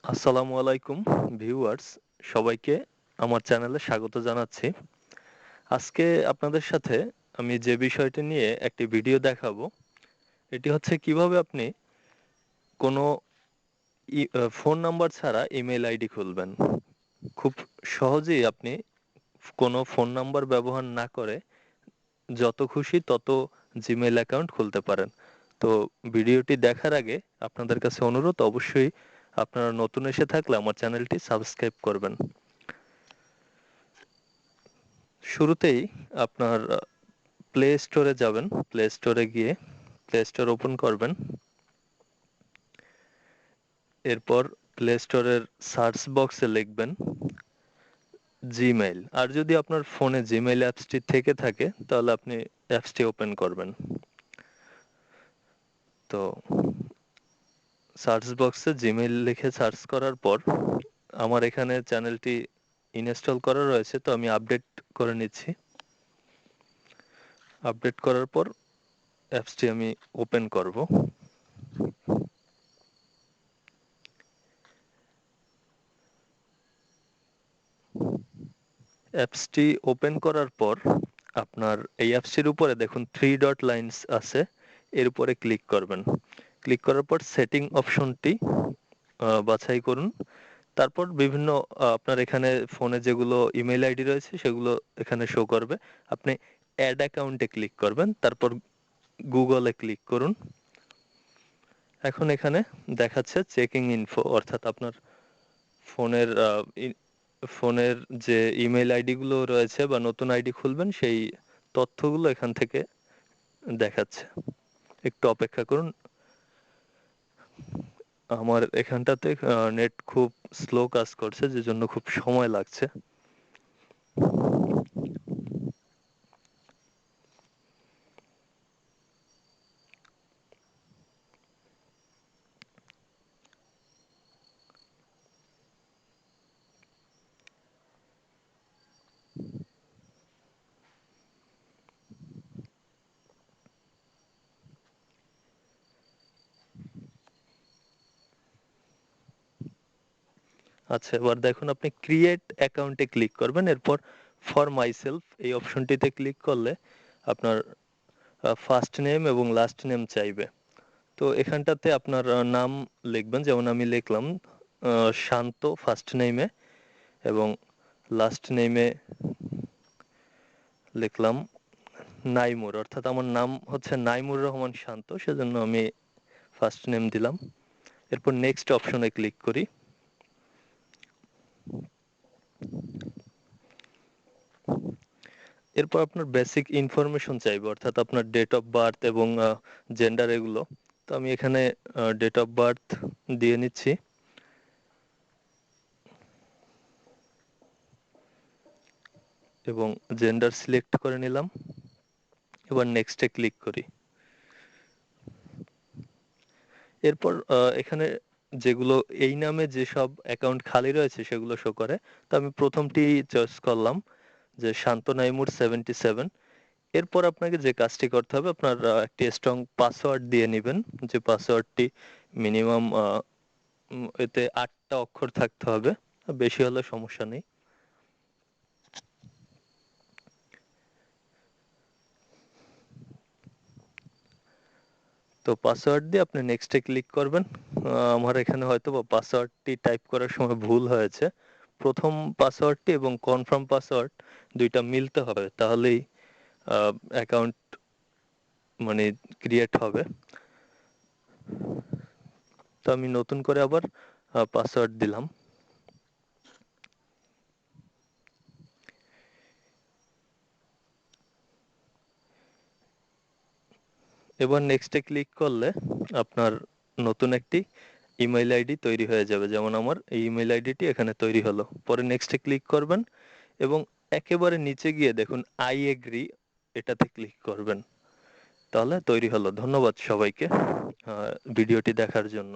আসসালামু আলাইকুম ভিউয়ার্স, সবাইকে আমার চ্যানেলে স্বাগত জানাচ্ছি। আজকে আপনাদের সাথে আমি যে বিষয়টি নিয়ে একটি ভিডিও দেখাবো, এটি হচ্ছে কিভাবে আপনি কোনো ফোন নাম্বার ছাড়া ইমেইল আইডি খুলবেন। খুব সহজেই আপনি কোনো ফোন নাম্বার ব্যবহার না করে যত খুশি তত জিমেইল অ্যাকাউন্ট খুলতে পারেন। তো ভিডিওটি দেখার আগে আপনাদের কাছে অনুরোধ, অবশ্যই আপনারা নতুন এসে থাকলে আমার চ্যানেলটি সাবস্ক্রাইব করবেন। শুরুতেই আপনার প্লে স্টোরে যাবেন। প্লে স্টোরে গিয়ে প্লে স্টোর ওপেন করবেন। এরপর প্লে স্টোরের সার্চ বক্সে লিখবেন জিমেইল। আর যদি আপনার ফোনে জিমেইল অ্যাপসটি থেকে থাকে তাহলে আপনি অ্যাপসটি ওপেন করবেন। তো সার্চ বক্সে জিমেইল লিখে সার্চ করার পর আমার এখানে চ্যানেলটি ইনস্টল করা রয়েছে, তো আমি আপডেট করে নিচ্ছি। আপডেট করার পর অ্যাপসটি আমি ওপেন করব। অ্যাপসটি ওপেন করার পর আপনার এই অ্যাপসটির উপরে দেখুন 3 ডট লাইনস আছে, এর উপরে ক্লিক করবেন। ক্লিক করার পর সেটিং অপশনটি বাছাই করুন। তারপর বিভিন্ন আপনার এখানে ফোনে যেগুলো ইমেইল আইডি রয়েছে সেগুলো এখানে শো করবে। আপনি অ্যাড অ্যাকাউন্টে ক্লিক করবেন, তারপর গুগলে ক্লিক করুন। এখন এখানে দেখাচ্ছে চেকিং ইনফো, অর্থাৎ আপনার ফোনের ফোনের যে ইমেইল আইডি গুলো রয়েছে বা নতুন আইডি খুলবেন সেই তথ্যগুলো এখান থেকে দেখাচ্ছে। একটু অপেক্ষা করুন। আমার এখানটাতে নেট খুব স্লো কাজ করছে, যে জন্য খুব সময় লাগছে। আচ্ছা, এবার দেখুন আপনি ক্রিয়েট অ্যাকাউন্টে ক্লিক করবেন। এরপর ফর মাইসেলফ এই অপশনটিতে ক্লিক করলে আপনার ফার্স্ট নেম এবং লাস্ট নেম চাইবে। তো এখানটাতে আপনার নাম লিখবেন, যেমন আমি লিখলাম শান্ত ফার্স্ট নেমে, এবং লাস্ট নেমে লিখলাম নাইমুর, অর্থাৎ আমার নাম হচ্ছে নাইমুর রহমান শান্ত, সেজন্য আমি ফার্স্ট নেম দিলাম। এরপর নেক্সট অপশনে ক্লিক করি। এরপর আপনার বেসিক ইনফরমেশন চাইবে, অর্থাৎ আপনার ডেট অফ বার্থ এবং জেন্ডার এগুলো। তো আমি এখানে ডেট অফ বার্থ দিয়ে নিচ্ছি এবং জেন্ডার সিলেক্ট করে নিলাম। এবার নেক্সটে ক্লিক করি। এরপর এখানে যেগুলো এই নামে যেসব অ্যাকাউন্ট খালি রয়েছে সেগুলো শো করে। তো আমি প্রথমটি চয়েস করলাম, যে শান্ত নাইমুর 77। এরপর আপনাকে যে কাজটি করতে হবে, আপনার একটি স্ট্রং পাসওয়ার্ড দিয়ে নেবেন, যে পাসওয়ার্ডটি মিনিমাম এতে 8টা অক্ষর থাকতে হবে, বেশি হলে সমস্যা নেই। তো পাসওয়ার্ড দিয়ে আপনি নেক্সটে ক্লিক করবেন। আমার এখানে হয়তো বা পাসওয়ার্ডটি টাইপ করার সময় ভুল হয়েছে। প্রথম পাসওয়ার্ডটি এবং কনফার্ম পাসওয়ার্ড দুইটা মিলতে হবে, তাহলেই অ্যাকাউন্ট মানে ক্রিয়েট হবে। তো আমি নতুন করে আবার পাসওয়ার্ড দিলাম। এবার নেক্সটে ক্লিক করলে আপনার নতুন একটি ইমেইল আইডি তৈরি হয়ে যাবে, যেমন আমার এই ইমেইল আইডিটি এখানে তৈরি হলো। পরে নেক্সটে ক্লিক করবেন এবং একেবারে নিচে গিয়ে দেখুন আই এগ্রি, এটাতে ক্লিক করবেন। তাহলে তৈরি হলো। ধন্যবাদ সবাইকে ভিডিওটি দেখার জন্য।